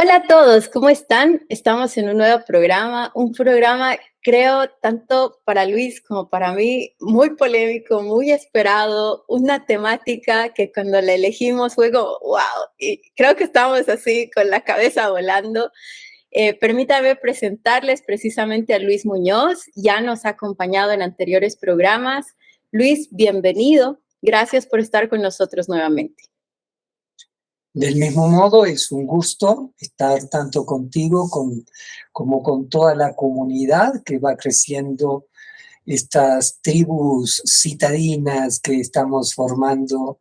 Hola a todos, ¿cómo están? Estamos en un nuevo programa, un programa creo tanto para Luis como para mí muy polémico, muy esperado, una temática que cuando la elegimos fue como wow, y creo que estamos así con la cabeza volando. Permítame presentarles precisamente a Luis Muñoz, ya nos ha acompañado en anteriores programas. Luis, bienvenido, gracias por estar con nosotros nuevamente. Del mismo modo, es un gusto estar tanto contigo como con toda la comunidad que va creciendo, estas tribus citadinas que estamos formando.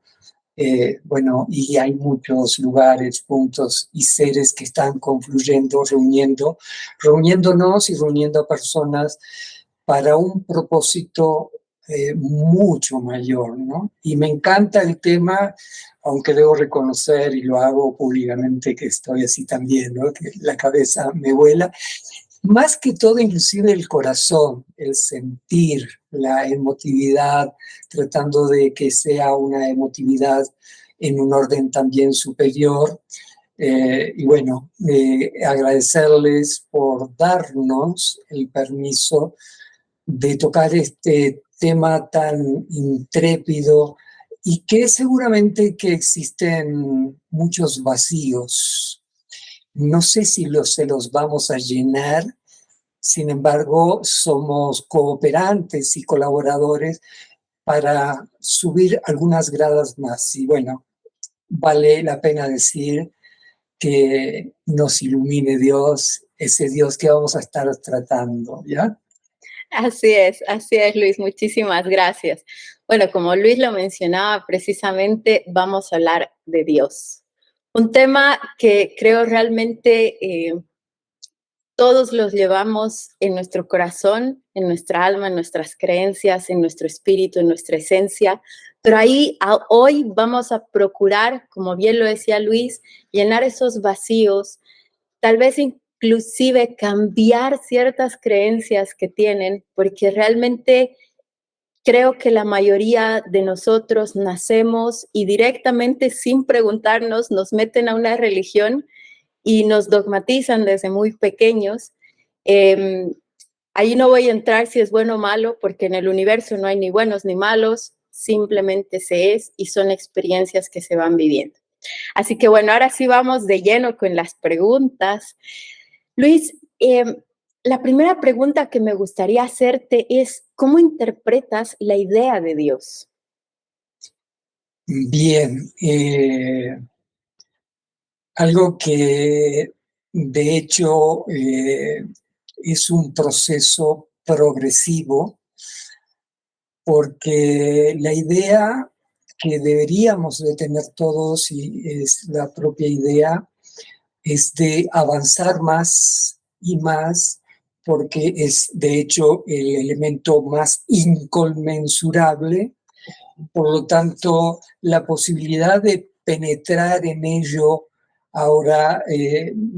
Bueno, y hay muchos lugares, puntos y seres que están confluyendo, reuniéndonos y reuniendo a personas para un propósito mucho mayor, ¿no? Y me encanta el tema, aunque debo reconocer, y lo hago públicamente, que estoy así también, ¿no? Que la cabeza me vuela. Más que todo, inclusive el corazón, el sentir, la emotividad, tratando de que sea una emotividad en un orden también superior. Y bueno, agradecerles por darnos el permiso de tocar este tema tan intrépido y que seguramente que existen muchos vacíos. No sé si se los vamos a llenar. Sin embargo, somos cooperantes y colaboradores para subir algunas gradas más. Y bueno, vale la pena decir que nos ilumine Dios, ese Dios que vamos a estar tratando, ¿ya? Así es, Luis, muchísimas gracias. Bueno, como Luis lo mencionaba, precisamente vamos a hablar de Dios. Un tema que creo realmente todos los llevamos en nuestro corazón, en nuestra alma, en nuestras creencias, en nuestro espíritu, en nuestra esencia. Pero hoy vamos a procurar, como bien lo decía Luis, llenar esos vacíos, tal vez inclusive cambiar ciertas creencias que tienen, porque realmente creo que la mayoría de nosotros nacemos y directamente sin preguntarnos nos meten a una religión y nos dogmatizan desde muy pequeños. Eh, Ahí no voy a entrar si es bueno o malo, porque en el universo no hay ni buenos ni malos, simplemente se es y son experiencias que se van viviendo. Así que bueno, ahora sí vamos de lleno con las preguntas. Luis, la primera pregunta que me gustaría hacerte es, ¿cómo interpretas la idea de Dios? Bien, algo que de hecho es un proceso progresivo, porque la idea que deberíamos de tener todos, y es la propia idea, es de avanzar más y más, porque es de hecho el elemento más inconmensurable. Por lo tanto, la posibilidad de penetrar en ello ahora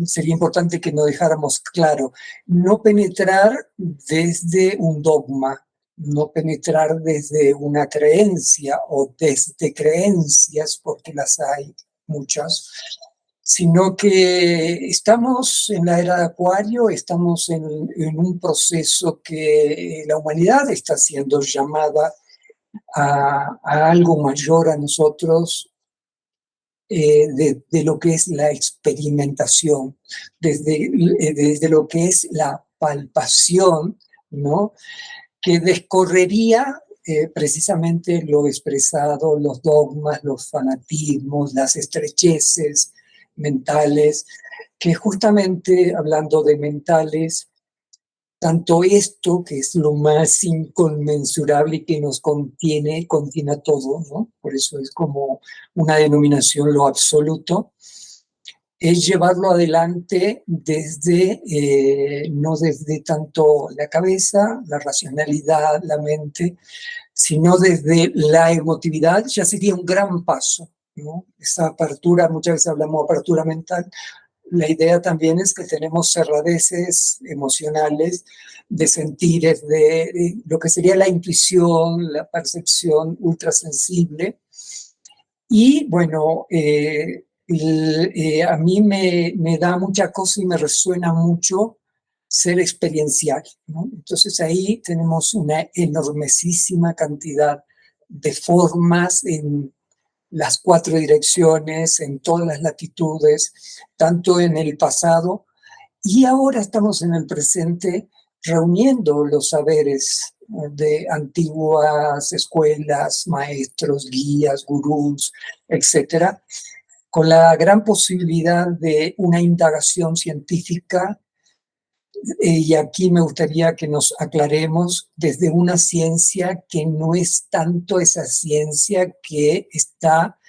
sería importante que no dejáramos claro, no penetrar desde un dogma, no penetrar desde una creencia o desde creencias, porque las hay muchas, sino que estamos en la era de Acuario, estamos en un proceso que la humanidad está siendo llamada a algo mayor a nosotros, de lo que es la experimentación, desde lo que es la palpación, ¿no? Que descorrería precisamente lo expresado, los dogmas, los fanatismos, las estrecheces mentales, que justamente hablando de mentales, tanto esto, que es lo más inconmensurable que nos contiene a todo, ¿no? Por eso es como una denominación lo absoluto, es llevarlo adelante desde, no desde tanto la cabeza, la racionalidad, la mente, sino desde la emotividad. Ya sería un gran paso, ¿no? Esa apertura, muchas veces hablamos de apertura mental. La idea también es que tenemos cerradeces emocionales, de sentires, de lo que sería la intuición, la percepción ultrasensible. Y bueno, A mí me da mucha cosa y me resuena mucho ser experiencial, ¿no? Entonces ahí tenemos una enormísima cantidad de formas en las cuatro direcciones, en todas las latitudes, tanto en el pasado y ahora estamos en el presente reuniendo los saberes de antiguas escuelas, maestros, guías, gurús, etcétera, con la gran posibilidad de una indagación científica. Y aquí me gustaría que nos aclaremos desde una ciencia que no es tanto esa ciencia que está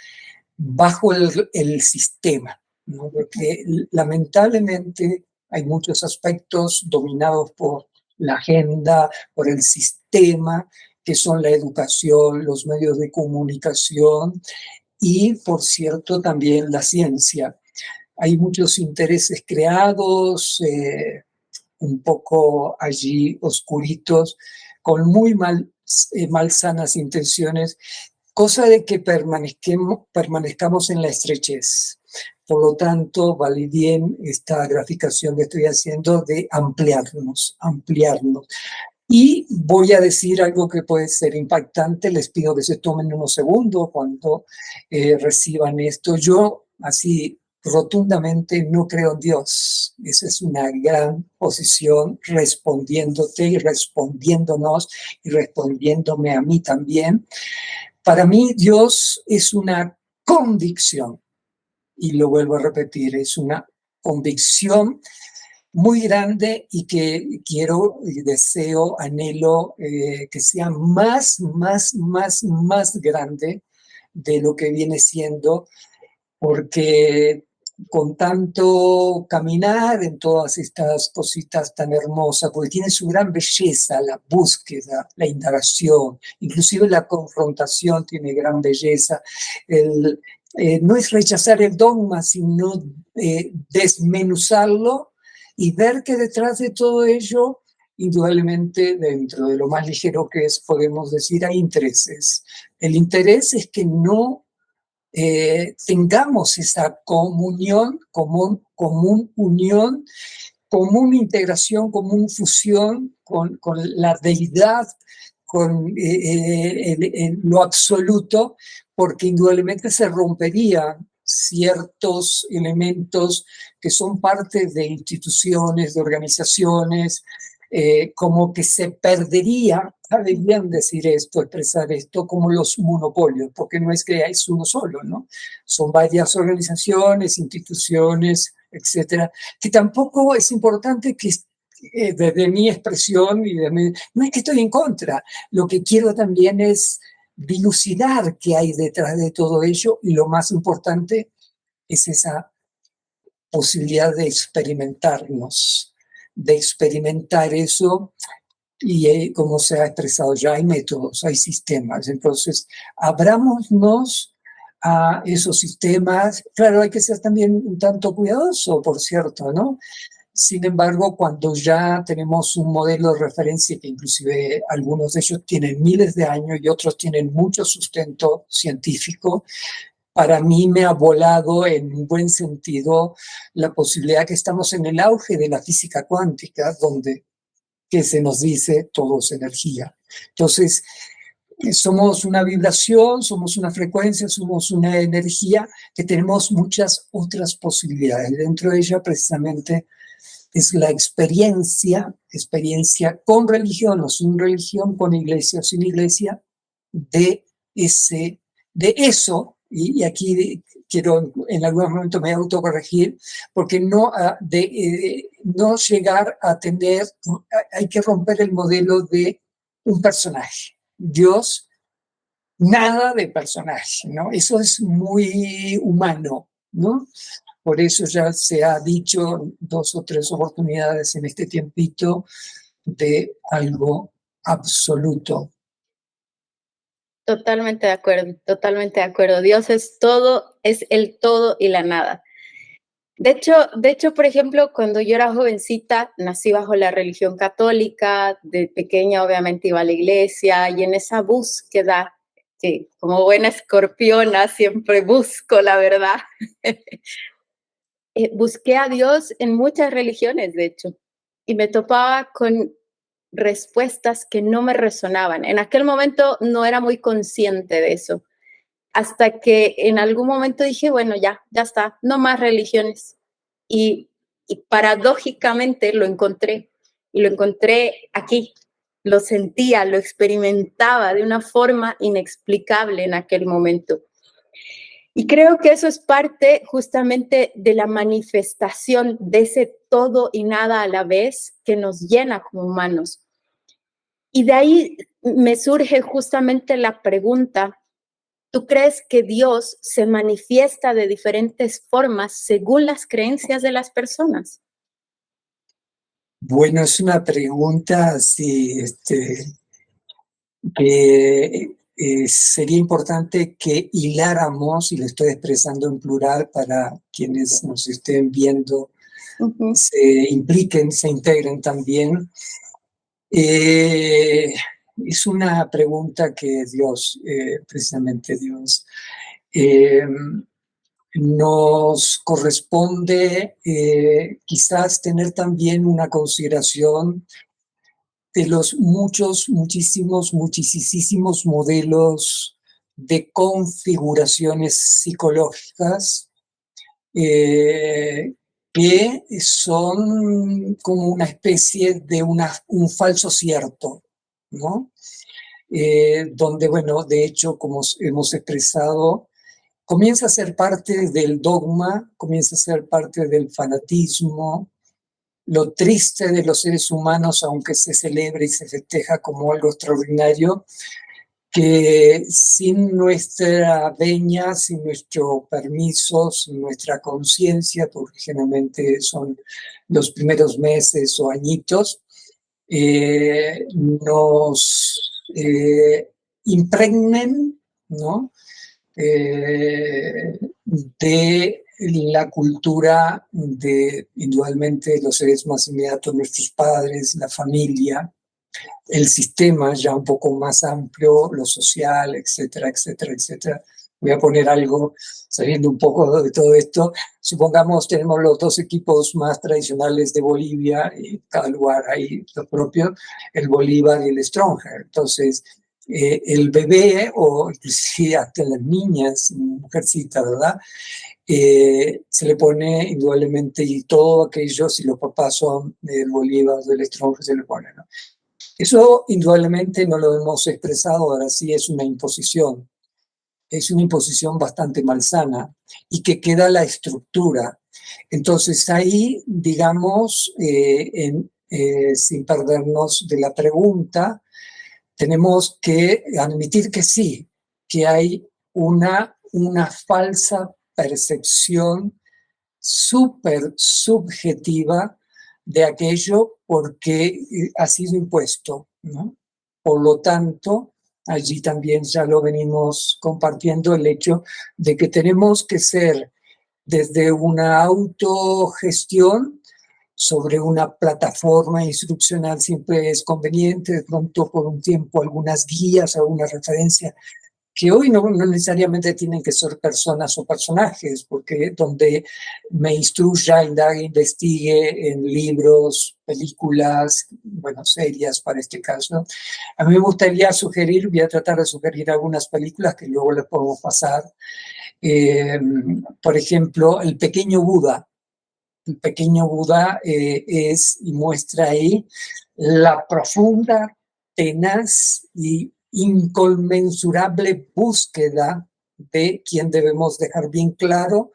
bajo el sistema, ¿no? Porque lamentablemente hay muchos aspectos dominados por la agenda, por el sistema, que son la educación, los medios de comunicación y, por cierto, también la ciencia. Hay muchos intereses creados, un poco allí oscuritos, con muy malsanas intenciones, cosa de que permanezcamos en la estrechez. Por lo tanto, vale bien esta graficación que estoy haciendo de ampliarnos, ampliarnos. Y voy a decir algo que puede ser impactante, les pido que se tomen unos segundos cuando reciban esto. Yo, así rotundamente, no creo en Dios. Esa es una gran posición respondiéndote y respondiéndonos y respondiéndome a mí también. Para mí, Dios es una convicción, y lo vuelvo a repetir, es una convicción muy grande y que quiero y deseo, anhelo que sea más grande de lo que viene siendo, porque con tanto caminar en todas estas cositas tan hermosas, porque tiene su gran belleza, la búsqueda, la indagación, inclusive la confrontación tiene gran belleza. No es rechazar el dogma, sino desmenuzarlo y ver que detrás de todo ello, indudablemente, dentro de lo más ligero que es, podemos decir, hay intereses. El interés es que no tengamos esa comunión, unión, común integración, común fusión con la deidad, con lo absoluto, porque indudablemente se romperían ciertos elementos que son parte de instituciones, de organizaciones, como que se perdería, deberían decir esto, expresar esto, como los monopolios, porque no es que es uno solo, ¿no? Son varias organizaciones, instituciones, etcétera, que tampoco es importante que desde mi expresión no es que estoy en contra, lo que quiero también es dilucidar qué hay detrás de todo ello y lo más importante es esa posibilidad de experimentarnos, de experimentar eso y como se ha expresado ya, hay métodos, hay sistemas. Entonces, abrámonos a esos sistemas. Claro, hay que ser también un tanto cuidadoso, por cierto, ¿no? Sin embargo, cuando ya tenemos un modelo de referencia, que inclusive algunos de ellos tienen miles de años y otros tienen mucho sustento científico, para mí me ha volado en un buen sentido la posibilidad que estamos en el auge de la física cuántica, donde que se nos dice todo es energía. Entonces, somos una vibración, somos una frecuencia, somos una energía que tenemos muchas otras posibilidades. Dentro de ella, precisamente, es la experiencia con religión o sin religión, con iglesia o sin iglesia, de, de eso, y aquí quiero en algún momento me autocorregir, porque no, no llegar a tener, hay que romper el modelo de un personaje. Dios, nada de personaje, ¿no? Eso es muy humano, ¿no? Por eso ya se ha dicho 2 o 3 oportunidades en este tiempito de algo absoluto. Totalmente de acuerdo, totalmente de acuerdo. Dios es todo, es el todo y la nada. De hecho, por ejemplo, cuando yo era jovencita, nací bajo la religión católica, de pequeña obviamente iba a la iglesia y en esa búsqueda Sí, como buena escorpiona siempre busco la verdad. Busqué a Dios en muchas religiones, de hecho, y me topaba con respuestas que no me resonaban. En aquel momento no era muy consciente de eso, hasta que en algún momento dije, bueno, ya está, no más religiones. Y, y paradójicamente lo encontré, y lo encontré aquí. Lo sentía, lo experimentaba de una forma inexplicable en aquel momento. Y creo que eso es parte justamente de la manifestación de ese todo y nada a la vez que nos llena como humanos. Y de ahí me surge justamente la pregunta, ¿tú crees que Dios se manifiesta de diferentes formas según las creencias de las personas? Bueno, es una pregunta así, que sería importante que hiláramos, y lo estoy expresando en plural para quienes nos estén viendo, Ujú. se impliquen, se integren también. Es una pregunta que Dios, precisamente Dios, eh, nos corresponde quizás tener también una consideración de los muchísimos modelos de configuraciones psicológicas eh, que son como una especie de un falso cierto, ¿no? Donde, bueno, de hecho, como hemos expresado, comienza a ser parte del dogma, comienza a ser parte del fanatismo, lo triste de los seres humanos, aunque se celebre y se festeja como algo extraordinario, que sin nuestra veña, sin nuestro permiso, sin nuestra conciencia, porque generalmente son los primeros meses o añitos, nos impregnen, ¿no? De la cultura de, indudablemente, los seres más inmediatos, nuestros padres, la familia, el sistema ya un poco más amplio, lo social, etcétera, etcétera, etcétera. Voy a poner algo, saliendo un poco de todo esto. Supongamos tenemos los dos equipos más tradicionales de Bolivia, y cada lugar hay lo propio, el Bolívar y el Stronger. Entonces, el bebé, o inclusive hasta las niñas, mujercita, ¿verdad? Se le pone indudablemente, y todo aquello, si los papás son del Bolívar, del Stronger, se le pone, ¿no? Eso indudablemente no lo hemos expresado, ahora sí es una imposición bastante malsana y que queda la estructura. Entonces ahí, digamos, sin perdernos de la pregunta, tenemos que admitir que sí, que hay una falsa percepción súper subjetiva de aquello porque ha sido impuesto, ¿no? Por lo tanto, allí también ya lo venimos compartiendo el hecho de que tenemos que ser desde una autogestión sobre una plataforma instruccional siempre es conveniente, de pronto por un tiempo algunas guías, alguna referencia que hoy no necesariamente tienen que ser personas o personajes, porque donde me instruya, indague, investigue en libros, películas, bueno, series para este caso. A mí me gustaría sugerir, voy a tratar de sugerir algunas películas que luego les podemos pasar. Eh, por ejemplo, El pequeño Buda. El pequeño Buda es y muestra ahí la profunda, tenaz y inconmensurable búsqueda de quien debemos dejar bien claro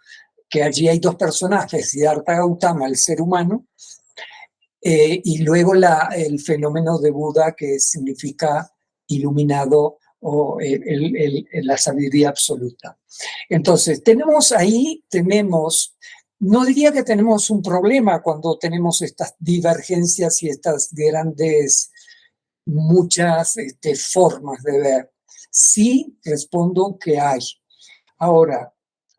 que allí hay dos personajes, Siddhartha Gautama, el ser humano, y luego el fenómeno de Buda, que significa iluminado o la sabiduría absoluta. Entonces, tenemos, no diría que tenemos un problema cuando tenemos estas divergencias y estas grandes, muchas formas de ver. Sí, respondo que hay. Ahora,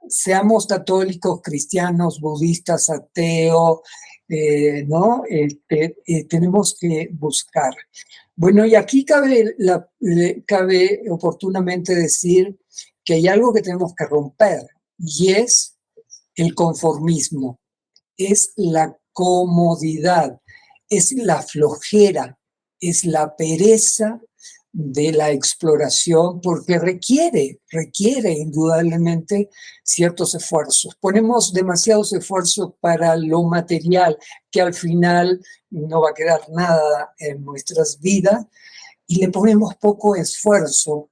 seamos católicos, cristianos, budistas, ateos, ¿no? Tenemos que buscar. Bueno, y aquí cabe oportunamente decir que hay algo que tenemos que romper, y es el conformismo, es la comodidad, es la flojera, es la pereza de la exploración, porque requiere indudablemente ciertos esfuerzos. Ponemos demasiados esfuerzos para lo material, que al final no va a quedar nada en nuestras vidas, y le ponemos poco esfuerzo,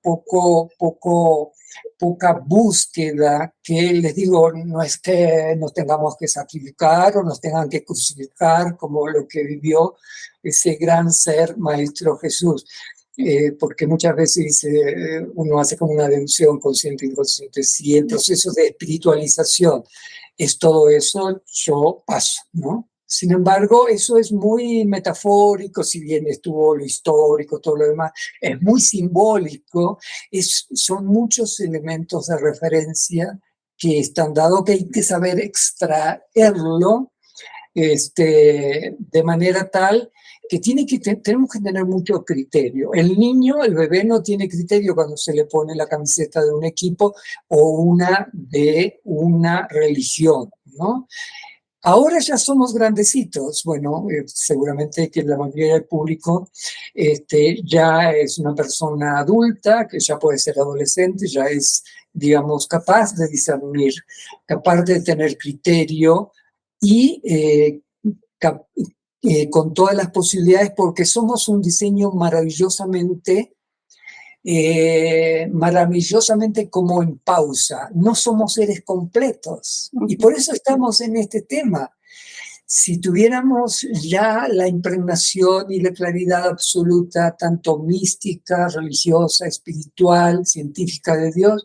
poca búsqueda, que les digo, no es que nos tengamos que sacrificar o nos tengan que crucificar como lo que vivió ese gran ser Maestro Jesús. Porque muchas veces uno hace como una deducción consciente e inconsciente. Si el proceso de espiritualización es todo eso, yo paso, ¿no? Sin embargo, eso es muy metafórico, si bien estuvo lo histórico, todo lo demás, es muy simbólico, son muchos elementos de referencia que están dados, que hay que saber extraerlo de manera tal que tenemos que tener mucho criterio. El niño, el bebé no tiene criterio cuando se le pone la camiseta de un equipo o una de una religión, ¿no? Ahora ya somos grandecitos, bueno, seguramente que la mayoría del público ya es una persona adulta, que ya puede ser adolescente, ya es, digamos, capaz de discernir, capaz de tener criterio y con todas las posibilidades, porque somos un diseño maravillosamente como en pausa. No somos seres completos. Y por eso estamos en este tema. Si tuviéramos ya la impregnación y la claridad absoluta, tanto mística, religiosa, espiritual, científica de Dios,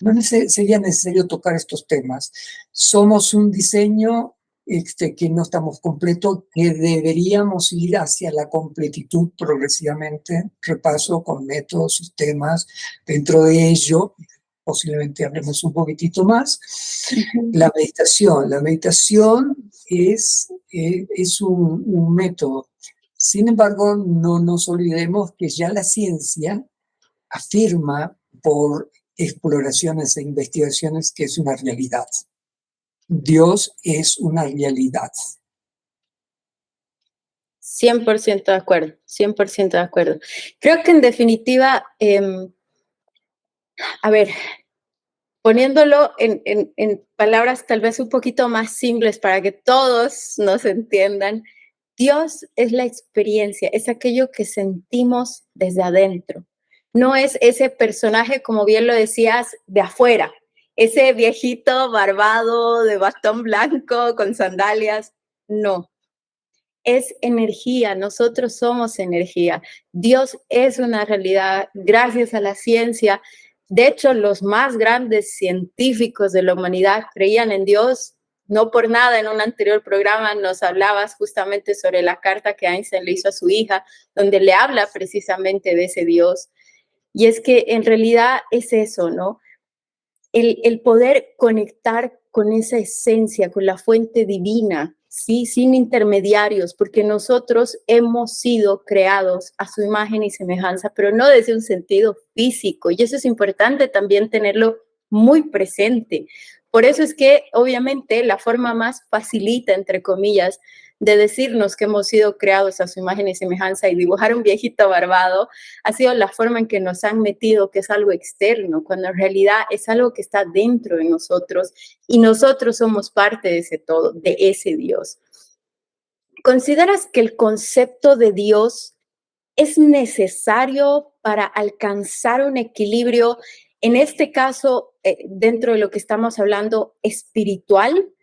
no sería necesario tocar estos temas. Somos un diseño que no estamos completos, que deberíamos ir hacia la completitud progresivamente. Repaso con métodos, sistemas, dentro de ello, posiblemente hablemos un poquitito más. La meditación es un método. Sin embargo, no nos olvidemos que ya la ciencia afirma por exploraciones e investigaciones que es una realidad. Dios es una realidad. 100% de acuerdo, 100% de acuerdo. Creo que en definitiva, a ver, poniéndolo en palabras tal vez un poquito más simples para que todos nos entiendan, Dios es la experiencia, es aquello que sentimos desde adentro. No es ese personaje, como bien lo decías, de afuera, ese viejito barbado de bastón blanco con sandalias. No, es energía, nosotros somos energía. Dios es una realidad gracias a la ciencia. De hecho, los más grandes científicos de la humanidad creían en Dios. No por nada, en un anterior programa nos hablabas justamente sobre la carta que Einstein le hizo a su hija, donde le habla precisamente de ese Dios. Y es que en realidad es eso, ¿no? El poder conectar con esa esencia, con la fuente divina, ¿sí? Sin intermediarios, porque nosotros hemos sido creados a su imagen y semejanza, pero no desde un sentido físico. Y eso es importante también tenerlo muy presente. Por eso es que, obviamente, la forma más facilita, entre comillas, de decirnos que hemos sido creados a su imagen y semejanza y dibujar un viejito barbado ha sido la forma en que nos han metido que es algo externo, cuando en realidad es algo que está dentro de nosotros y nosotros somos parte de ese todo, de ese Dios. ¿Consideras que el concepto de Dios es necesario para alcanzar un equilibrio, en este caso, dentro de lo que estamos hablando, espiritual?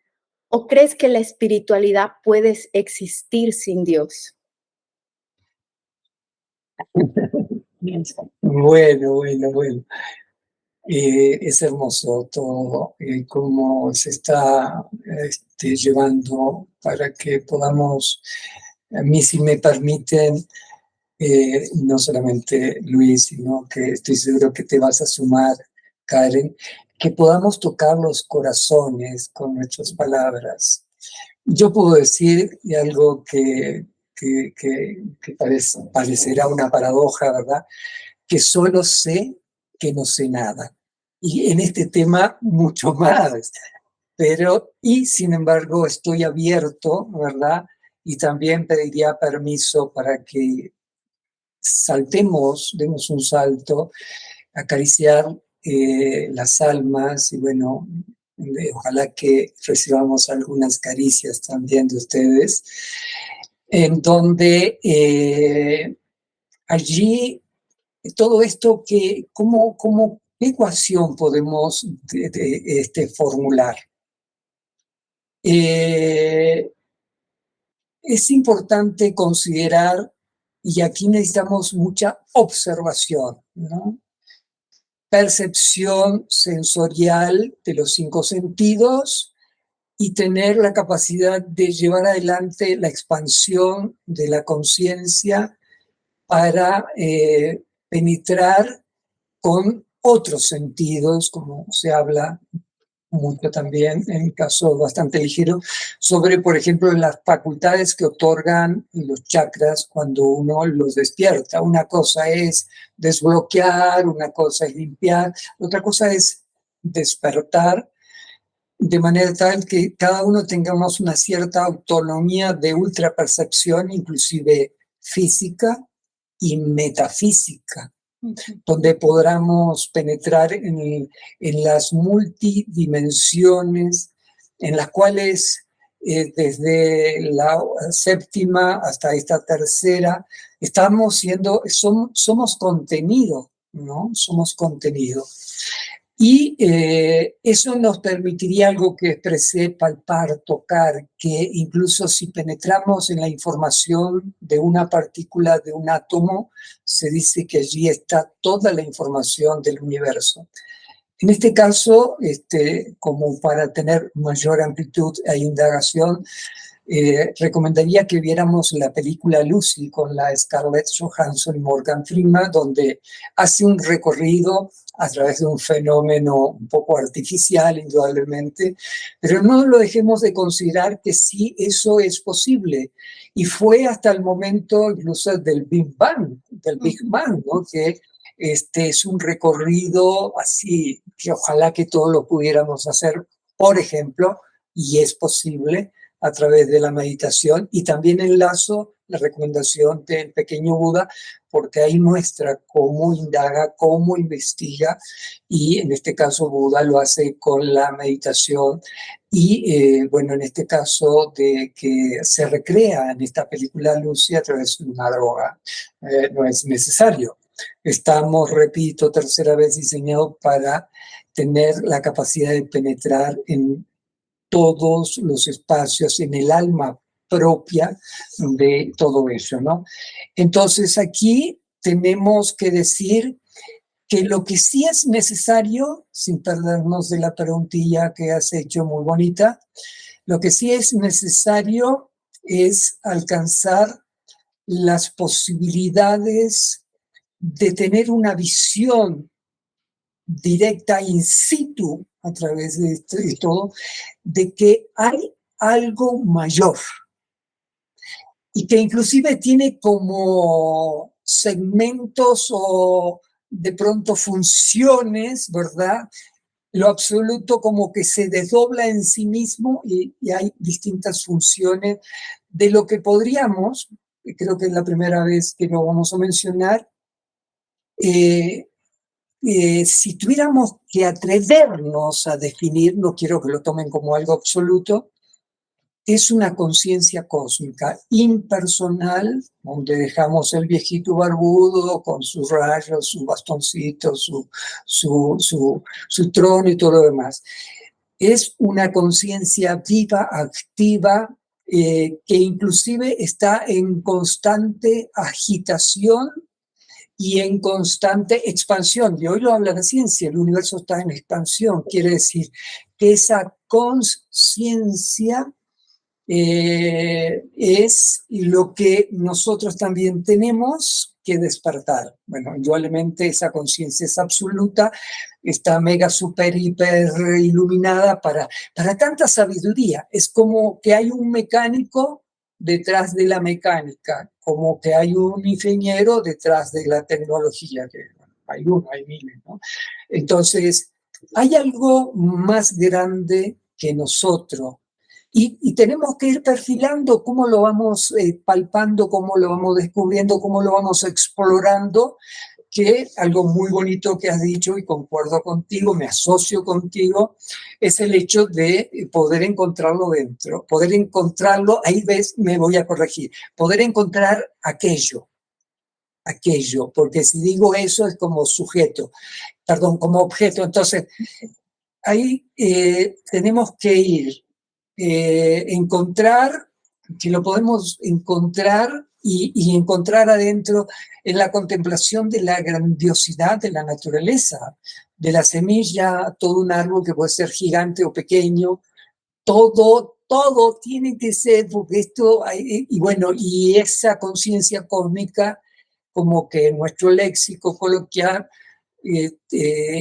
¿O crees que la espiritualidad puede existir sin Dios? Bueno. Es hermoso todo cómo se está llevando para que podamos, a mí si me permiten, no solamente Luis, sino que estoy seguro que te vas a sumar, Karen, que podamos tocar los corazones con nuestras palabras. Yo puedo decir algo que parecerá una paradoja, ¿verdad? Que solo sé que no sé nada. Y en este tema mucho más. Pero, y sin embargo, estoy abierto, ¿verdad? Y también pediría permiso para que saltemos, demos un salto, acariciar las almas y bueno, ojalá que recibamos algunas caricias también de ustedes, en donde allí todo esto que, ¿qué ecuación podemos formular? Es importante considerar, y aquí necesitamos mucha observación, ¿no? Percepción sensorial de los 5 sentidos y tener la capacidad de llevar adelante la expansión de la conciencia para penetrar con otros sentidos, como se habla mucho también, en caso bastante ligero, sobre, por ejemplo, las facultades que otorgan los chakras cuando uno los despierta. Una cosa es desbloquear, una cosa es limpiar, otra cosa es despertar, de manera tal que cada uno tengamos una cierta autonomía de ultrapercepción, inclusive física y metafísica, donde podamos penetrar en las multidimensiones en las cuales desde la séptima hasta esta tercera somos contenido, ¿no? Somos contenido. Y eso nos permitiría algo que expresé, palpar, tocar, que incluso si penetramos en la información de una partícula, de un átomo, se dice que allí está toda la información del universo. En este caso, como para tener mayor amplitud e indagación, recomendaría que viéramos la película Lucy con la Scarlett Johansson y Morgan Freeman, donde hace un recorrido a través de un fenómeno un poco artificial, indudablemente, pero no lo dejemos de considerar que sí, eso es posible. Y fue hasta el momento incluso del Big Bang, ¿no? Que es un recorrido así, que ojalá que todos lo pudiéramos hacer, por ejemplo, y es posible, a través de la meditación, y también enlazo la recomendación del pequeño Buda, porque ahí muestra cómo indaga, cómo investiga, y en este caso Buda lo hace con la meditación, y bueno, en este caso de que se recrea en esta película Lucy a través de una droga. No es necesario. Estamos, repito, tercera vez diseñados para tener la capacidad de penetrar en todos los espacios, en el alma propia de todo eso, ¿no? Entonces aquí tenemos que decir que lo que sí es necesario, sin perdernos de la preguntilla que has hecho muy bonita, lo que sí es necesario es alcanzar las posibilidades de tener una visión directa in situ a través de todo, de que hay algo mayor y que inclusive tiene como segmentos o de pronto funciones, ¿verdad? Lo absoluto como que se desdobla en sí mismo y hay distintas funciones de lo que podríamos, creo que es la primera vez que lo vamos a mencionar, si tuviéramos que atrevernos a definir, no quiero que lo tomen como algo absoluto, es una conciencia cósmica, impersonal, donde dejamos el viejito barbudo con sus rayos, su bastoncito, su trono y todo lo demás. Es una conciencia viva, activa, que inclusive está en constante agitación y en constante expansión. Y hoy lo habla la ciencia, el universo está en expansión. Quiere decir que esa conciencia es lo que nosotros también tenemos que despertar. Bueno, indudablemente esa conciencia es absoluta, está mega, super, hiper iluminada para tanta sabiduría. Es como que hay un mecánico detrás de la mecánica, como que hay un ingeniero detrás de la tecnología, que bueno, hay uno, hay miles, ¿no? Entonces, hay algo más grande que nosotros y tenemos que ir perfilando cómo lo vamos palpando, cómo lo vamos descubriendo, cómo lo vamos explorando, que algo muy bonito que has dicho y concuerdo contigo, me asocio contigo, es el hecho de poder encontrarlo dentro, poder encontrarlo, ahí ves, me voy a corregir, poder encontrar aquello, porque si digo eso es como sujeto, perdón, como objeto, entonces ahí tenemos que ir, encontrar, que lo podemos encontrar y encontrar adentro en la contemplación de la grandiosidad de la naturaleza, de la semilla, todo un árbol que puede ser gigante o pequeño, todo tiene que ser, porque esto, y bueno, y esa conciencia cósmica, como que en nuestro léxico coloquial,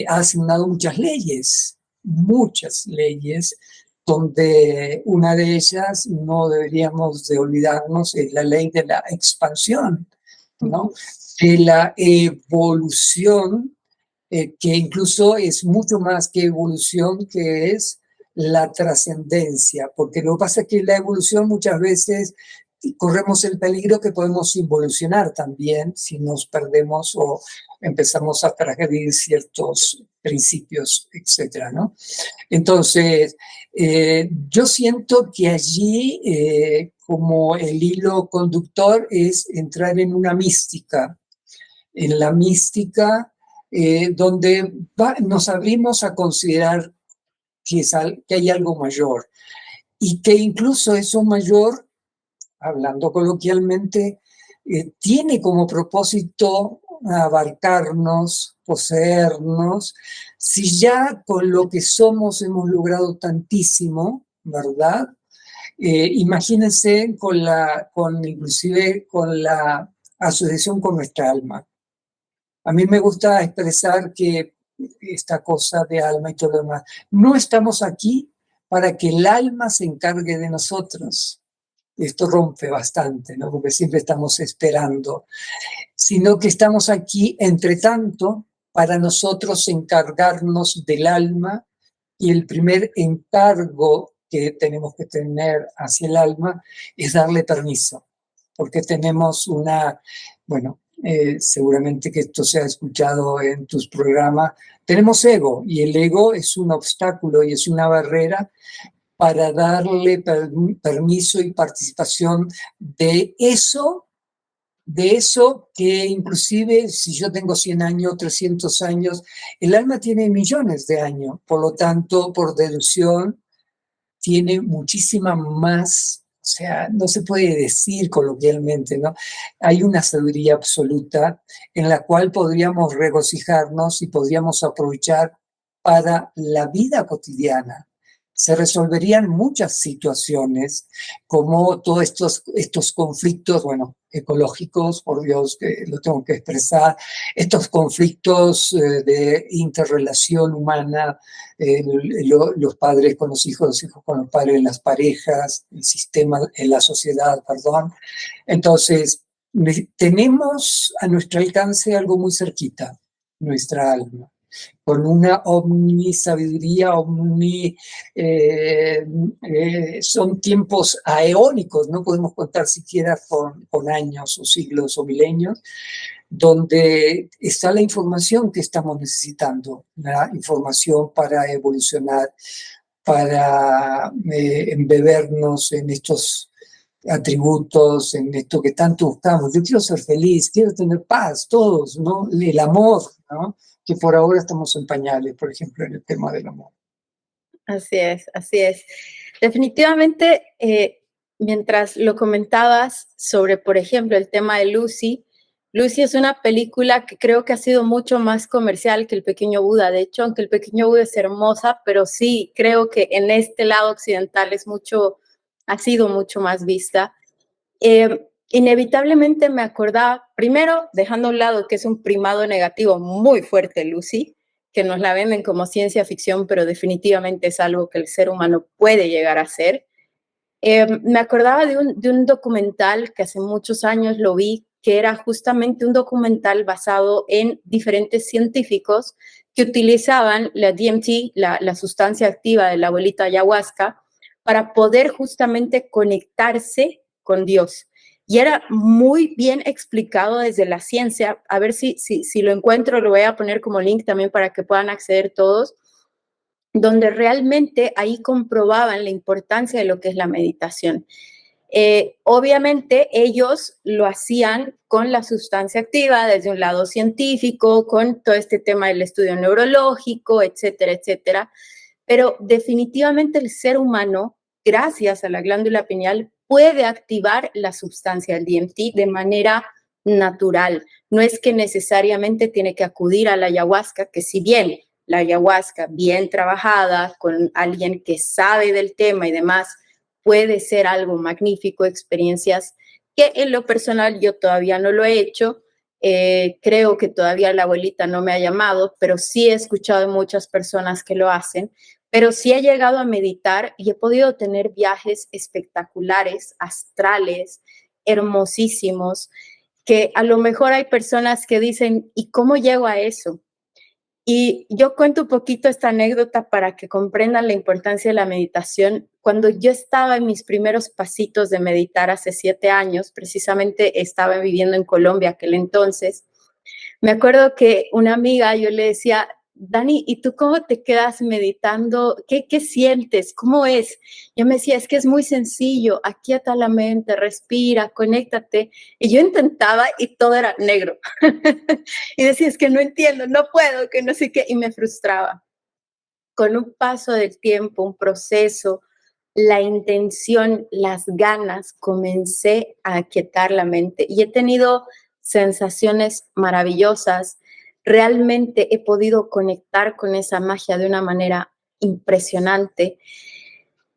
ha asignado muchas leyes, donde una de ellas, no deberíamos de olvidarnos, es la ley de la expansión, ¿no? De la evolución, que incluso es mucho más que evolución, que es la trascendencia, porque lo que pasa es que la evolución muchas veces corremos el peligro que podemos involucionar también si nos perdemos o empezamos a transgredir ciertos principios, etcétera, ¿no? Entonces, yo siento que allí, como el hilo conductor, es entrar en una mística, en la mística, donde nos abrimos a considerar que hay algo mayor y que incluso eso mayor, hablando coloquialmente, tiene como propósito abarcarnos, poseernos. Si ya con lo que somos hemos logrado tantísimo, ¿verdad? Imagínense inclusive con la asociación con nuestra alma. A mí me gusta expresar que esta cosa de alma y todo lo demás, no estamos aquí para que el alma se encargue de nosotros. Esto rompe bastante, ¿no? Porque siempre estamos esperando, sino que estamos aquí, entre tanto, para nosotros encargarnos del alma, y el primer encargo que tenemos que tener hacia el alma es darle permiso, porque tenemos bueno, seguramente que esto se ha escuchado en tus programas, tenemos ego, y el ego es un obstáculo y es una barrera para darle permiso y participación de eso que inclusive si yo tengo 100 años, 300 años, el alma tiene millones de años, por lo tanto, por deducción, tiene muchísima más, o sea, no se puede decir coloquialmente, ¿no? Hay una sabiduría absoluta en la cual podríamos regocijarnos y podríamos aprovechar para la vida cotidiana. Se resolverían muchas situaciones, como todos estos conflictos, bueno, ecológicos, por Dios, que lo tengo que expresar, estos conflictos de interrelación humana, los padres con los hijos con los padres, las parejas, el sistema, en la sociedad, perdón. Entonces, tenemos a nuestro alcance algo muy cerquita, nuestra alma, con una omnisabiduría, son tiempos aeónicos, no podemos contar siquiera con años o siglos o milenios, donde está la información que estamos necesitando, la información para evolucionar, para embebernos en estos atributos, en esto que tanto buscamos. Yo quiero ser feliz, quiero tener paz, todos, ¿no? El amor, ¿no? Que por ahora estamos en pañales, por ejemplo, en el tema del amor. Así es, así es. Definitivamente, mientras lo comentabas sobre, por ejemplo, el tema de Lucy, Lucy es una película que creo que ha sido mucho más comercial que El Pequeño Buda. De hecho, aunque El Pequeño Buda es hermosa, pero sí creo que en este lado occidental es mucho ha sido mucho más vista. Inevitablemente me acordaba, primero, dejando a un lado que es un primado negativo muy fuerte, Lucy, que nos la venden como ciencia ficción, pero definitivamente es algo que el ser humano puede llegar a ser. Me acordaba de un documental que hace muchos años lo vi, que era justamente un documental basado en diferentes científicos que utilizaban la DMT, la sustancia activa de la abuelita ayahuasca, para poder justamente conectarse con Dios. Y era muy bien explicado desde la ciencia. A ver si lo encuentro, lo voy a poner como link también para que puedan acceder todos, donde realmente ahí comprobaban la importancia de lo que es la meditación. Obviamente ellos lo hacían con la sustancia activa desde un lado científico, con todo este tema del estudio neurológico, etcétera, etcétera. Pero definitivamente el ser humano, gracias a la glándula pineal, puede activar la sustancia del DMT de manera natural. No es que necesariamente tiene que acudir a la ayahuasca, que si bien la ayahuasca bien trabajada con alguien que sabe del tema y demás, puede ser algo magnífico, experiencias que en lo personal yo todavía no lo he hecho. Creo que todavía la abuelita no me ha llamado, pero sí he escuchado de muchas personas que lo hacen, pero sí he llegado a meditar y he podido tener viajes espectaculares, astrales, hermosísimos, que a lo mejor hay personas que dicen, ¿y cómo llego a eso? Y yo cuento un poquito esta anécdota para que comprendan la importancia de la meditación. Cuando yo estaba en mis primeros pasitos de meditar hace 7 años, precisamente estaba viviendo en Colombia aquel entonces, me acuerdo que una amiga, yo le decía, Dani, ¿y tú cómo te quedas meditando? ¿Qué sientes? ¿Cómo es? Yo me decía, es que es muy sencillo, aquieta la mente, respira, conéctate. Y yo intentaba y todo era negro. Y decía, es que no entiendo, no puedo, que no sé qué, y me frustraba. Con un paso del tiempo, un proceso, la intención, las ganas, comencé a aquietar la mente y he tenido sensaciones maravillosas. Realmente he podido conectar con esa magia de una manera impresionante.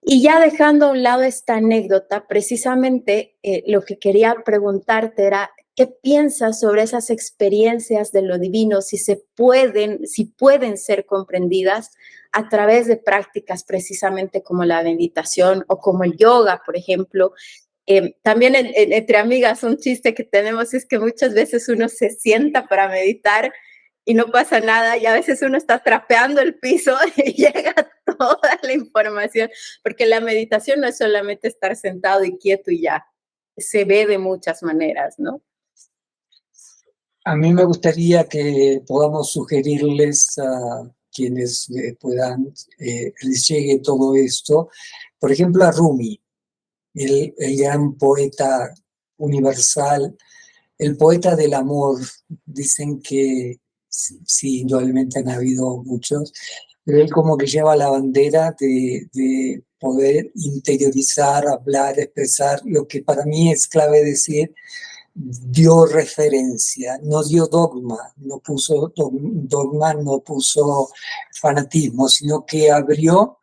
Y ya dejando a un lado esta anécdota, precisamente lo que quería preguntarte era, ¿qué piensas sobre esas experiencias de lo divino, si pueden ser comprendidas a través de prácticas precisamente como la meditación o como el yoga, por ejemplo? También entre amigas, un chiste que tenemos es que muchas veces uno se sienta para meditar y no pasa nada, y a veces uno está trapeando el piso y llega toda la información, porque la meditación no es solamente estar sentado y quieto y ya, se ve de muchas maneras, ¿no? A mí me gustaría que podamos sugerirles a quienes puedan, les llegue todo esto, por ejemplo, a Rumi, el gran poeta universal, el poeta del amor. Dicen que sí, indudablemente han habido muchos, pero él como que lleva la bandera de poder interiorizar, hablar, expresar lo que para mí es clave decir. Dio referencia, no dio dogma, no puso dogma, no puso fanatismo, sino que abrió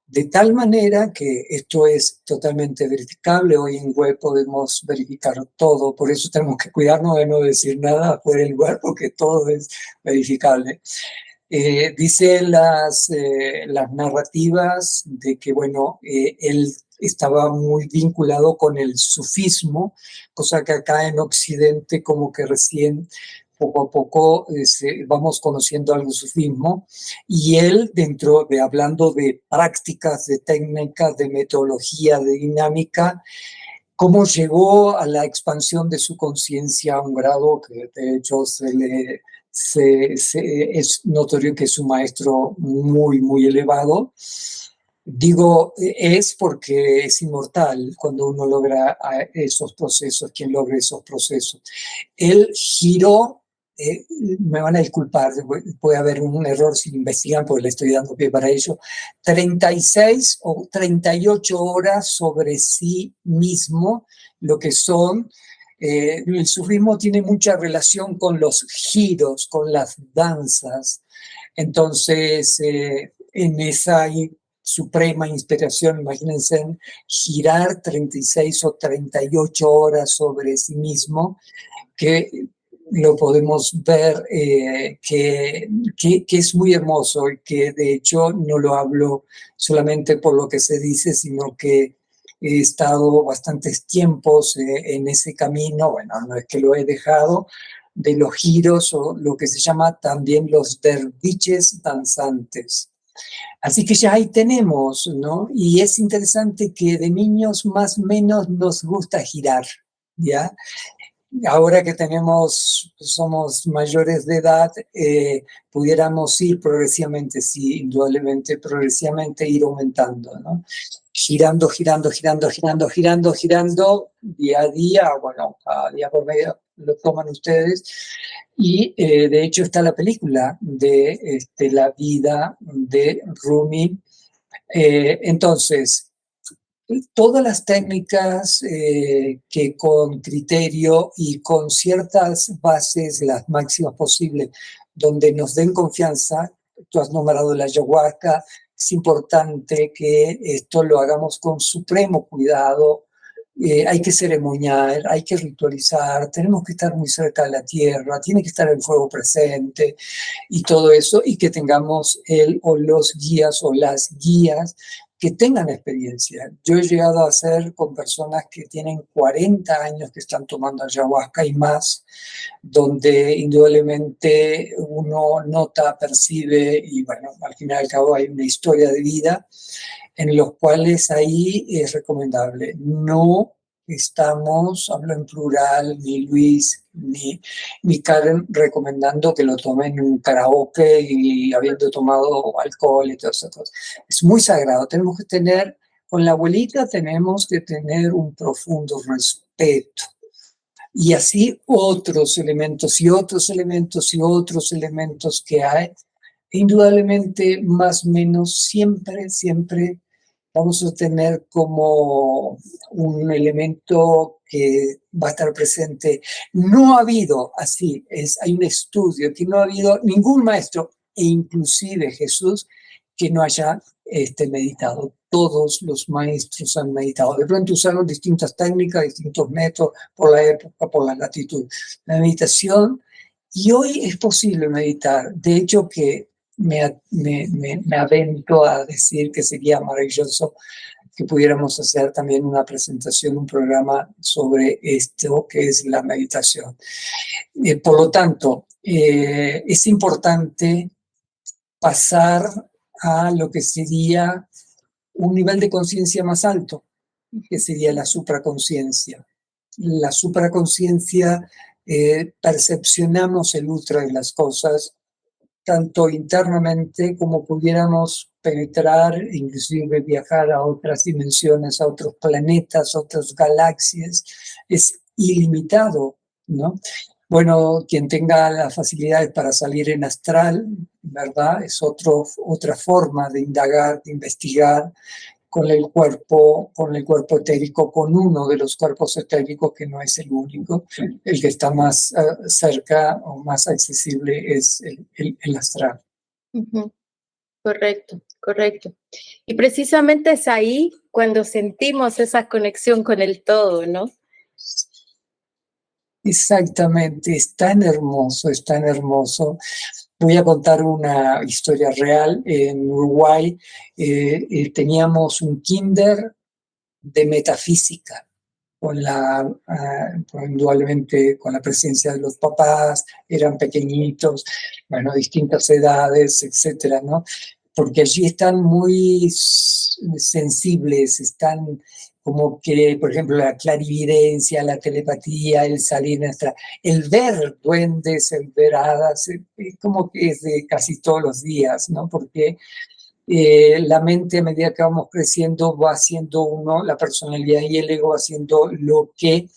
de tal manera que esto es totalmente verificable. Hoy en web podemos verificar todo, por eso tenemos que cuidarnos de no decir nada fuera del lugar, porque todo es verificable. Dice las narrativas de que, bueno, él estaba muy vinculado con el sufismo, cosa que acá en Occidente como que recién poco a poco vamos conociendo algo del sufismo, y él dentro de, hablando de prácticas, de técnicas, de metodología, de dinámica, cómo llegó a la expansión de su conciencia a un grado que de hecho es notorio que es un maestro muy, muy elevado. Digo, es porque es inmortal cuando uno logra esos procesos, quien logra esos procesos. Él giró, me van a disculpar, puede haber un error si investigan porque le estoy dando pie para ello, 36 o 38 horas sobre sí mismo, lo que son. El sufismo tiene mucha relación con los giros, con las danzas. Entonces, en esa suprema inspiración, imagínense, girar 36 o 38 horas sobre sí mismo, que lo podemos ver que es muy hermoso y que de hecho no lo hablo solamente por lo que se dice, sino que he estado bastantes tiempos en ese camino. Bueno, no es que lo he dejado, de los giros o lo que se llama también los derviches danzantes. Así que ya ahí tenemos, ¿no? Y es interesante que de niños más o menos nos gusta girar, ¿ya? Ahora que somos mayores de edad, pudiéramos ir progresivamente, sí, indudablemente progresivamente ir aumentando, ¿no? Girando, girando, girando, girando, girando, girando, día a día, bueno, cada día por medio lo toman ustedes. Y de hecho está la película de la vida de Rumi. Entonces, todas las técnicas que con criterio y con ciertas bases, las máximas posibles, donde nos den confianza. Tú has nombrado la ayahuasca, es importante que esto lo hagamos con supremo cuidado. Hay que ceremoniar, hay que ritualizar, tenemos que estar muy cerca de la tierra, tiene que estar el fuego presente y todo eso, y que tengamos el o los guías o las guías que tengan experiencia. Yo he llegado a hacer con personas que tienen 40 años que están tomando ayahuasca y más, donde indudablemente uno nota, percibe y bueno, al final y al cabo hay una historia de vida en los cuales ahí es recomendable. No estamos, hablo en plural, ni Luis ni Karen recomendando que lo tomen en un karaoke y habiendo tomado alcohol y todas esas cosas. Es muy sagrado. Tenemos que tener, con la abuelita tenemos que tener un profundo respeto. Y así otros elementos y otros elementos y otros elementos que hay, indudablemente más o menos siempre, siempre vamos a tener como un elemento que va a estar presente. No ha habido, hay un estudio que no ha habido ningún maestro, e inclusive Jesús, que no haya meditado. Todos los maestros han meditado. De pronto usaron distintas técnicas, distintos métodos, por la época, por la latitud. La meditación, y hoy es posible meditar. De hecho, que me avento a decir que sería maravilloso que pudiéramos hacer también una presentación, un programa sobre esto que es la meditación. Por lo tanto, es importante pasar a lo que sería un nivel de conciencia más alto, que sería la supraconciencia. La supraconciencia, percepcionamos el ultra de las cosas, tanto internamente como pudiéramos penetrar, inclusive viajar a otras dimensiones, a otros planetas, a otras galaxias. Es ilimitado, ¿no? Bueno, quien tenga las facilidades para salir en astral, ¿verdad? Es otra forma de indagar, de investigar con el cuerpo etérico, con uno de los cuerpos etéricos que no es el único. El que está más cerca o más accesible es el astral. Uh-huh. Correcto, correcto. Y precisamente es ahí cuando sentimos esa conexión con el todo, ¿no? Exactamente, es tan hermoso, es tan hermoso. Voy a contar una historia real. En Uruguay teníamos un kinder de metafísica, indudablemente con la presencia de los papás, eran pequeñitos, bueno, distintas edades, etcétera, ¿no? Porque allí están muy sensibles, están como que, por ejemplo, la clarividencia, la telepatía, el salir nuestra, el ver duendes, el ver hadas, como que es de casi todos los días, ¿no? Porque la mente a medida que vamos creciendo va haciendo uno, la personalidad y el ego haciendo lo que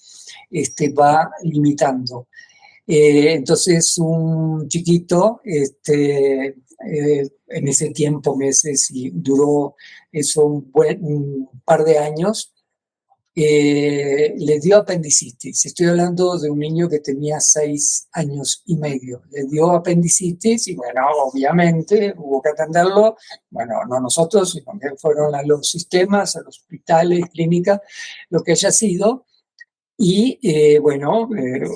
va limitando. Entonces un chiquito, en ese tiempo, meses, y duró eso un par de años, le dio apendicitis. Estoy hablando de un niño que tenía 6 años y medio. Le dio apendicitis y bueno, obviamente hubo que atenderlo. Bueno, no nosotros, sino que fueron a los sistemas, a los hospitales, clínicas, lo que haya sido. Y bueno,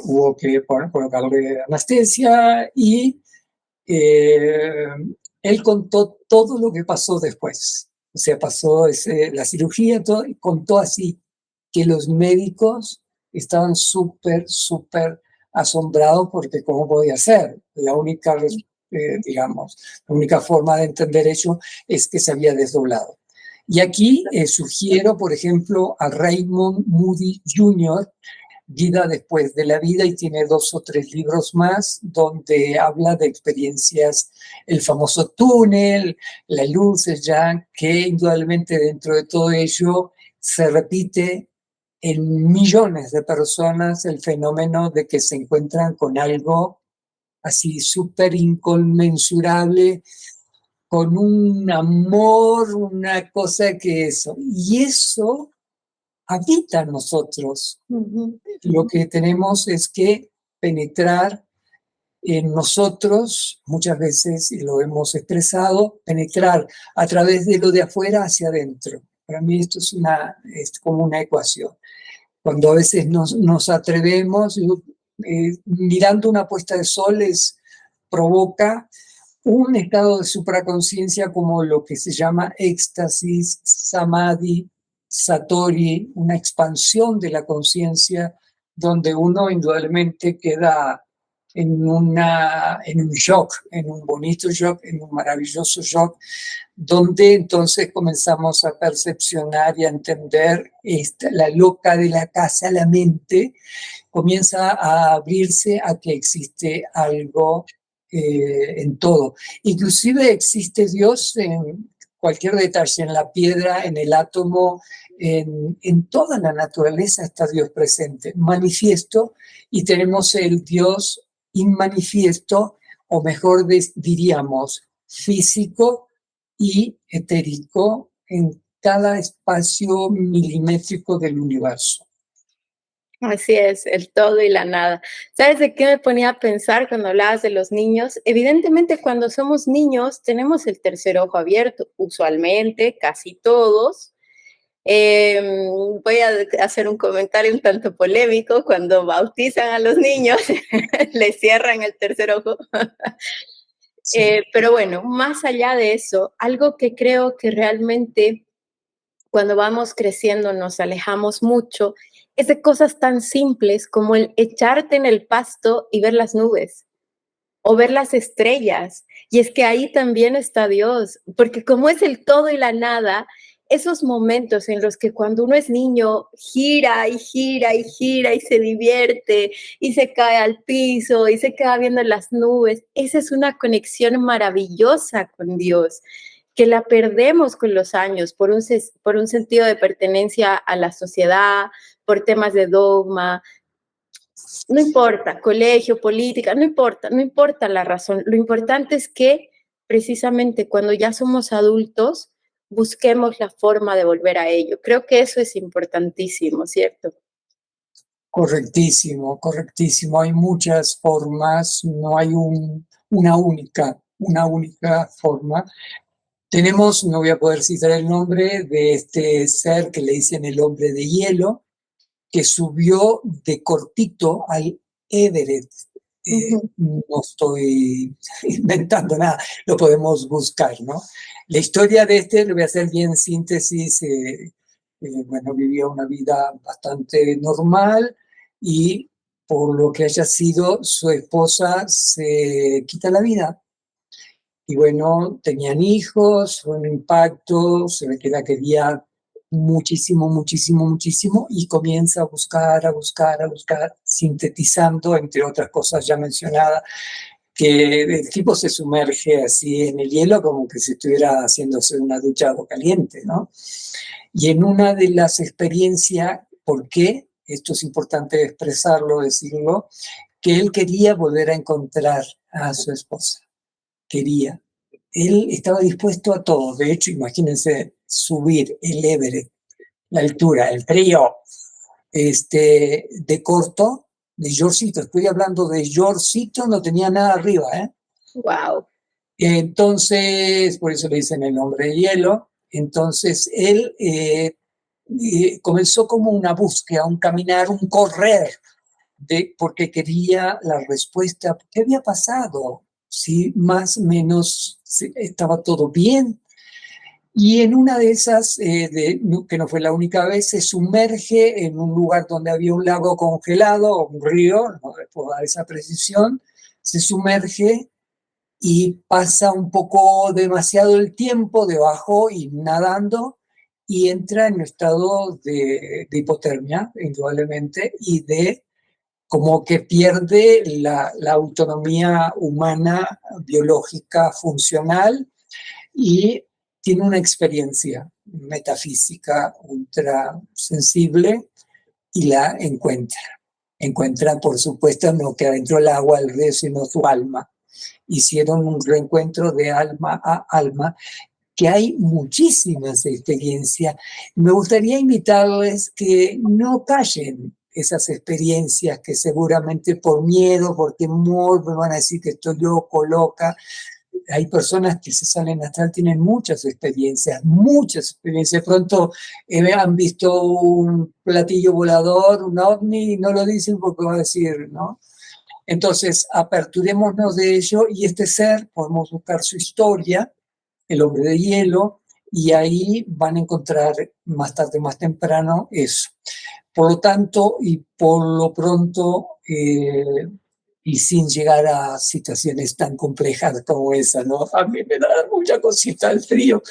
hubo que colocarle anestesia y eh, él contó todo lo que pasó después. O sea, pasó la cirugía, todo, y contó así que los médicos estaban súper, súper asombrados porque cómo podía ser. La única, digamos, la única forma de entender eso es que se había desdoblado. Y aquí sugiero, por ejemplo, a Raymond Moody Jr., Vida después de la vida, y tiene 2 o 3 libros más donde habla de experiencias, el famoso túnel, la luz ya, que indudablemente dentro de todo ello se repite en millones de personas el fenómeno de que se encuentran con algo así súper inconmensurable, con un amor, una cosa que eso. Y eso habita en nosotros. Lo que tenemos es que penetrar en nosotros, muchas veces, y lo hemos expresado, penetrar a través de lo de afuera hacia adentro. Para mí esto es como una ecuación. Cuando a veces nos atrevemos, mirando una puesta de sol provoca un estado de supraconciencia como lo que se llama éxtasis, samadhi, satori, una expansión de la conciencia donde uno indudablemente queda en un shock, en un bonito shock, en un maravilloso shock, donde entonces comenzamos a percepcionar y a entender la loca de la casa, la mente, comienza a abrirse a que existe algo en todo. Inclusive existe Dios en cualquier detalle, en la piedra, en el átomo, en toda la naturaleza está Dios presente, manifiesto, y tenemos el Dios inmanifiesto, o mejor diríamos, físico y etérico en cada espacio milimétrico del universo. Así es, el todo y la nada. ¿Sabes de qué me ponía a pensar cuando hablabas de los niños? Evidentemente, cuando somos niños, tenemos el tercer ojo abierto, usualmente, casi todos. Voy a hacer un comentario un tanto polémico. Cuando bautizan a los niños, les cierran el tercer ojo. Sí. Pero bueno, más allá de eso, algo que creo que realmente cuando vamos creciendo nos alejamos mucho, es de cosas tan simples como el echarte en el pasto y ver las nubes o ver las estrellas. Y es que ahí también está Dios, porque como es el todo y la nada, esos momentos en los que cuando uno es niño gira y gira y gira y se divierte y se cae al piso y se queda viendo las nubes, esa es una conexión maravillosa con Dios que la perdemos con los años por un sentido de pertenencia a la sociedad, por temas de dogma, no importa, colegio, política, no importa la razón. Lo importante es que precisamente cuando ya somos adultos, busquemos la forma de volver a ello. Creo que eso es importantísimo, ¿cierto? Correctísimo, correctísimo. Hay muchas formas, no hay una única forma. Tenemos, no voy a poder citar el nombre de este ser que le dicen el hombre de hielo, que subió de cortito al Everest. No estoy inventando nada, lo podemos buscar, ¿no? La historia de le voy a hacer bien síntesis, bueno, vivió una vida bastante normal y por lo que haya sido, su esposa se quita la vida. Y bueno, tenían hijos, fue un impacto, se ve que la quería muchísimo, muchísimo, muchísimo, y comienza a buscar, a buscar, a buscar, sintetizando, entre otras cosas ya mencionadas, que el tipo se sumerge así en el hielo como que si estuviera haciéndose una ducha de agua caliente, ¿no? Y en una de las experiencias, ¿por qué? Esto es importante expresarlo, decirlo, que él quería volver a encontrar a su esposa. Quería. Él estaba dispuesto a todo. De hecho, imagínense subir el Everest, la altura, el frío, de corto, de Yorcito. Estoy hablando de Yorcito, no tenía nada arriba, ¿eh? Wow. Entonces, por eso le dicen el hombre de hielo. Entonces, él comenzó como una búsqueda, un caminar, un correr, porque quería la respuesta. ¿Qué había pasado? Si más o menos estaba todo bien. Y en una de esas, que no fue la única vez, se sumerge en un lugar donde había un lago congelado, o un río, no puedo dar esa precisión, se sumerge y pasa un poco demasiado el tiempo debajo y nadando y entra en un estado de hipotermia, indudablemente, y de como que pierde la autonomía humana, biológica, funcional, y tiene una experiencia metafísica ultra sensible y la encuentra. Encuentra, por supuesto, no que adentro del agua, el río, sino su alma. Hicieron un reencuentro de alma a alma, que hay muchísimas experiencias. Me gustaría invitarles que no callen esas experiencias que seguramente por miedo, por temor, me van a decir que estoy loco, loca. Hay personas que se salen astral, tienen muchas experiencias, muchas experiencias. De pronto han visto un platillo volador, un ovni, y no lo dicen porque va a decir, ¿no? Entonces, aperturémonos de ello y este ser, podemos buscar su historia, el hombre de hielo, y ahí van a encontrar más tarde, más temprano, eso. Por lo tanto, y por lo pronto, y sin llegar a situaciones tan complejas como esa, ¿no? A mí me da mucha cosita el frío.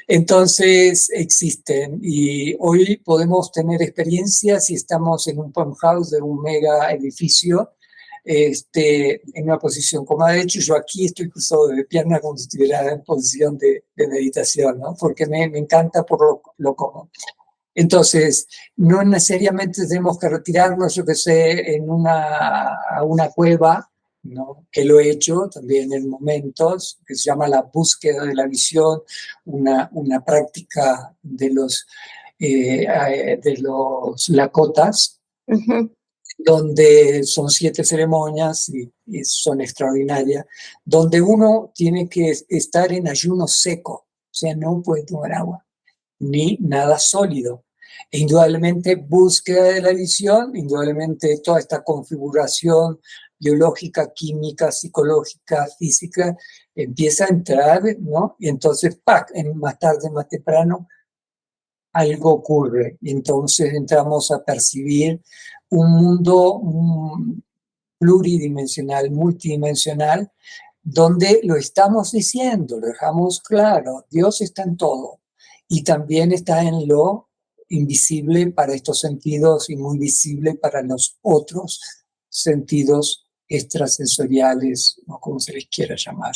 Entonces existen y hoy podemos tener experiencias si estamos en un penthouse de un mega edificio, en una posición cómoda. De hecho, yo aquí estoy cruzado de pierna como si estuviera en posición de meditación, ¿no? Porque me encanta por lo cómodo. Entonces, no necesariamente tenemos que retirarnos, yo que sé, a una cueva, ¿no? Que lo he hecho también en momentos, que se llama la búsqueda de la visión, una práctica de los Lakotas, donde son 7 ceremonias y son extraordinarias, donde uno tiene que estar en ayuno seco, o sea, no puede tomar agua ni nada sólido. E indudablemente búsqueda de la visión, indudablemente toda esta configuración biológica, química, psicológica, física, empieza a entrar, ¿no? Y entonces, ¡pac!, más tarde, más temprano, algo ocurre. Y entonces entramos a percibir un mundo pluridimensional, multidimensional, donde lo estamos diciendo, lo dejamos claro, Dios está en todo y también está en lo invisible para estos sentidos y muy visible para los otros sentidos extrasensoriales, o como se les quiera llamar.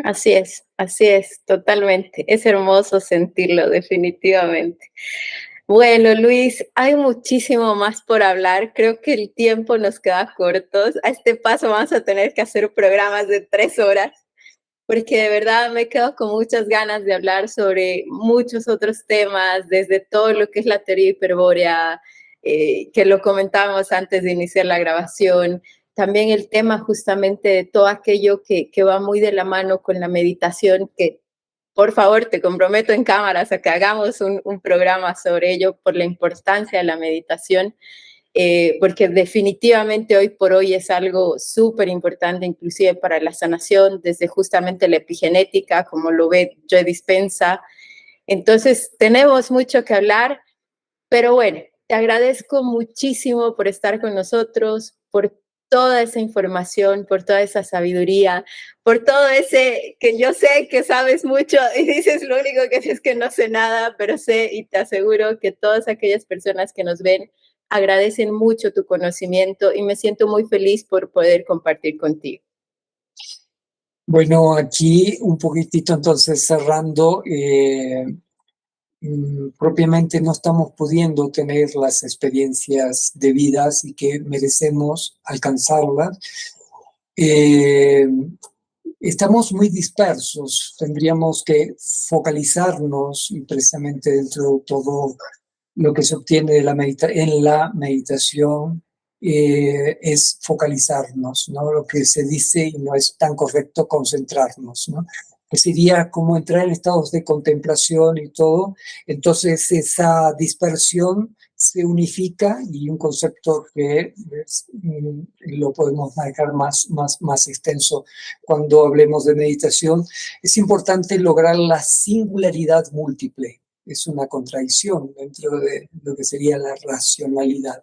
Así es, totalmente. Es hermoso sentirlo, definitivamente. Bueno, Luis, hay muchísimo más por hablar. Creo que el tiempo nos queda corto. A este paso vamos a tener que hacer programas de 3 horas, porque de verdad me quedo con muchas ganas de hablar sobre muchos otros temas, desde todo lo que es la teoría hiperbórea, que lo comentábamos antes de iniciar la grabación, también el tema justamente de todo aquello que va muy de la mano con la meditación, que por favor te comprometo en cámaras a que hagamos un programa sobre ello por la importancia de la meditación. Porque definitivamente hoy por hoy es algo súper importante, inclusive para la sanación, desde justamente la epigenética, como lo ve Joe Dispenza. Entonces, tenemos mucho que hablar, pero bueno, te agradezco muchísimo por estar con nosotros, por toda esa información, por toda esa sabiduría, por todo ese que yo sé que sabes mucho y dices lo único que sé es que no sé nada, pero sé y te aseguro que todas aquellas personas que nos ven agradecen mucho tu conocimiento y me siento muy feliz por poder compartir contigo. Bueno, aquí un poquitito entonces cerrando, propiamente no estamos pudiendo tener las experiencias debidas y que merecemos alcanzarlas. Estamos muy dispersos, tendríamos que focalizarnos y precisamente dentro de todo lo que se obtiene de en la meditación es focalizarnos, ¿no? Lo que se dice, y no es tan correcto, concentrarnos, ¿no? Que sería como entrar en estados de contemplación y todo. Entonces esa dispersión se unifica, y un concepto que lo podemos manejar más extenso cuando hablemos de meditación, es importante lograr la singularidad múltiple. Es una contradicción dentro de lo que sería la racionalidad.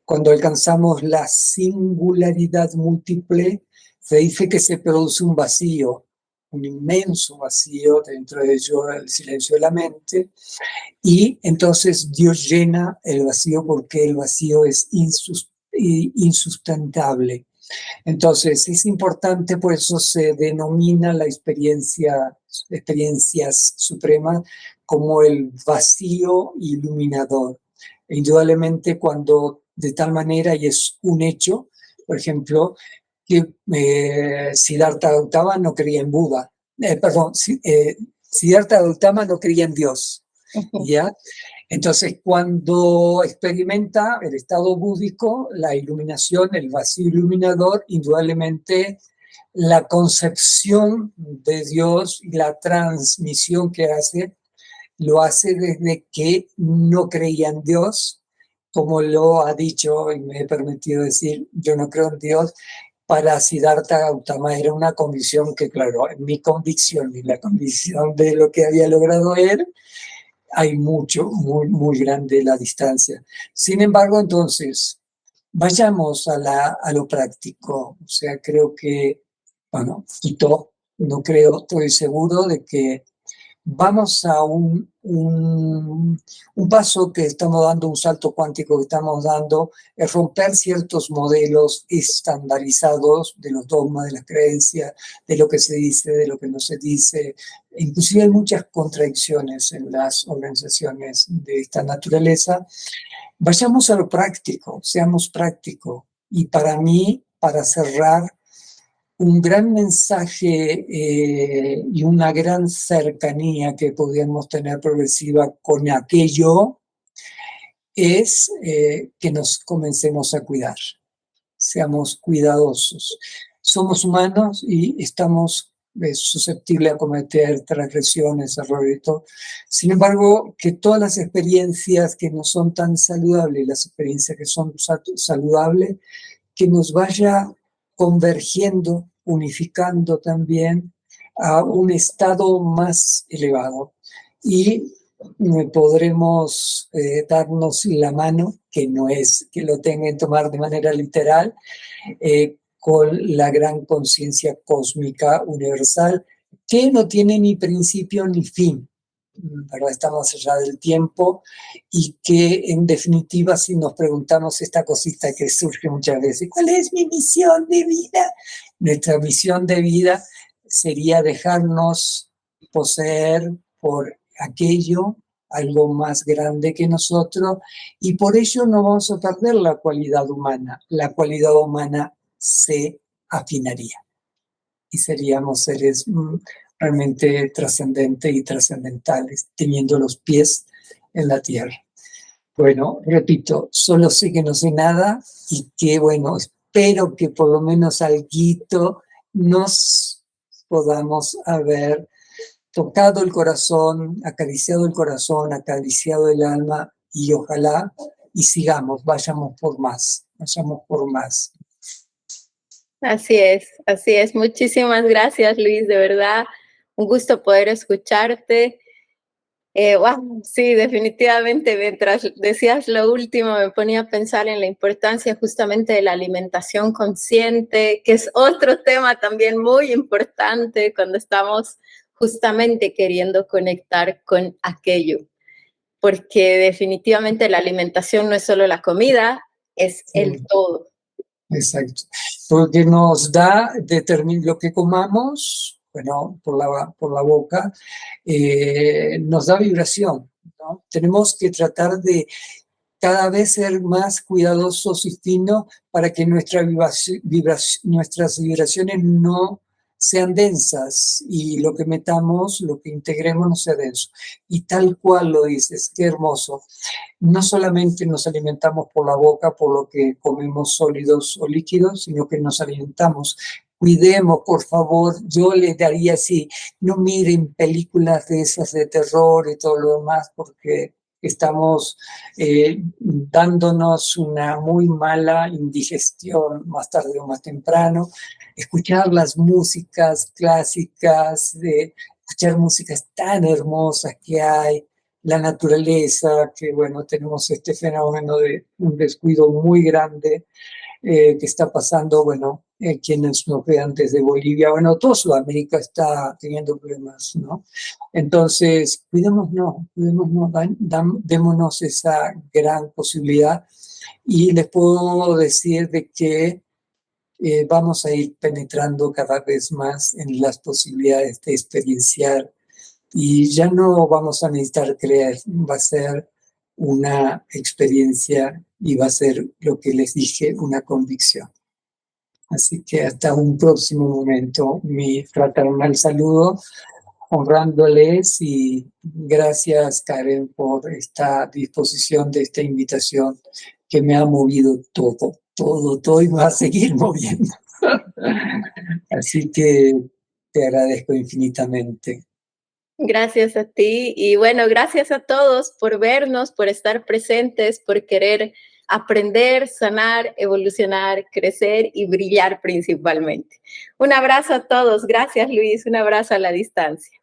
Cuando alcanzamos la singularidad múltiple, se dice que se produce un vacío, un inmenso vacío, dentro de ello el silencio de la mente, y entonces Dios llena el vacío, porque el vacío es insustentable. Entonces es importante, por eso se denomina la experiencias supremas como el vacío iluminador. E indudablemente, cuando de tal manera, y es un hecho, por ejemplo, que Siddhartha Gautama no creía en Buda, Siddhartha Gautama no creía en Dios, ¿ya? Entonces, cuando experimenta el estado búdico, la iluminación, el vacío iluminador, indudablemente la concepción de Dios y la transmisión que hace, lo hace desde que no creía en Dios, como lo ha dicho, y me he permitido decir, yo no creo en Dios. Para Siddhartha Gautama era una convicción que, claro, en mi convicción y la convicción de lo que había logrado él, hay muy grande la distancia. Sin embargo, entonces, vayamos a lo práctico. O sea, creo que, bueno, Quito, no creo, estoy seguro de que vamos a un paso que estamos dando, un salto cuántico que estamos dando, es romper ciertos modelos estandarizados de los dogmas, de las creencias, de lo que se dice, de lo que no se dice. Inclusive hay muchas contradicciones en las organizaciones de esta naturaleza. Vayamos a lo práctico, seamos prácticos. Y para mí, para cerrar, un gran mensaje y una gran cercanía que podemos tener progresiva con aquello es que nos comencemos a cuidar, seamos cuidadosos. Somos humanos y estamos susceptibles a cometer transgresiones, errores y todo. Sin embargo, que todas las experiencias que no son tan saludables, las experiencias que son saludables, que nos vaya convergiendo, unificando también a un estado más elevado. Y podremos darnos la mano, que no es que lo tengan que tomar de manera literal, con la gran conciencia cósmica universal, que no tiene ni principio ni fin, ¿verdad? Está más allá del tiempo, y que en definitiva, si nos preguntamos esta cosita que surge muchas veces, ¿cuál es mi misión de vida? Nuestra misión de vida sería dejarnos poseer por aquello, algo más grande que nosotros, y por ello no vamos a perder la cualidad humana. La cualidad humana se afinaría y seríamos seres realmente trascendentes y trascendentales, teniendo los pies en la tierra. Bueno, repito, solo sé que no sé nada, y que, bueno, espero que por lo menos alguito nos podamos haber tocado el corazón, acariciado el alma, y ojalá y sigamos, vayamos por más, vayamos por más. Así es, así es. Muchísimas gracias, Luis, de verdad, un gusto poder escucharte. Wow, sí, definitivamente, mientras decías lo último, me ponía a pensar en la importancia justamente de la alimentación consciente, que es otro tema también muy importante cuando estamos justamente queriendo conectar con aquello, porque definitivamente la alimentación no es solo la comida, es el todo. Exacto, porque nos da, lo que comamos, bueno, por la boca, nos da vibración, ¿no? Tenemos que tratar de cada vez ser más cuidadosos y finos para que nuestras vibraciones no sean densas y lo que metamos, lo que integremos no sea denso. Y tal cual lo dices, qué hermoso. No solamente nos alimentamos por la boca, por lo que comemos sólidos o líquidos, sino que nos alimentamos. Cuidemos, por favor, yo les daría así, no miren películas de esas de terror y todo lo demás, porque estamos dándonos una muy mala indigestión más tarde o más temprano. Escuchar las músicas clásicas, escuchar músicas tan hermosas que hay, la naturaleza, que bueno, tenemos este fenómeno de un descuido muy grande que está pasando, bueno, quienes nos vean desde Bolivia, bueno, toda Sudamérica está teniendo problemas, ¿no? Entonces, cuidémonos, démonos esa gran posibilidad y les puedo decir de que vamos a ir penetrando cada vez más en las posibilidades de experienciar y ya no vamos a necesitar creer, va a ser una experiencia y va a ser lo que les dije, una convicción. Así que hasta un próximo momento, mi fraternal saludo, honrándoles y gracias Karen por esta disposición de esta invitación que me ha movido todo y me va a seguir moviendo. Así que te agradezco infinitamente. Gracias a ti y bueno, gracias a todos por vernos, por estar presentes, por querer aprender, sanar, evolucionar, crecer y brillar principalmente. Un abrazo a todos. Gracias, Luis. Un abrazo a la distancia.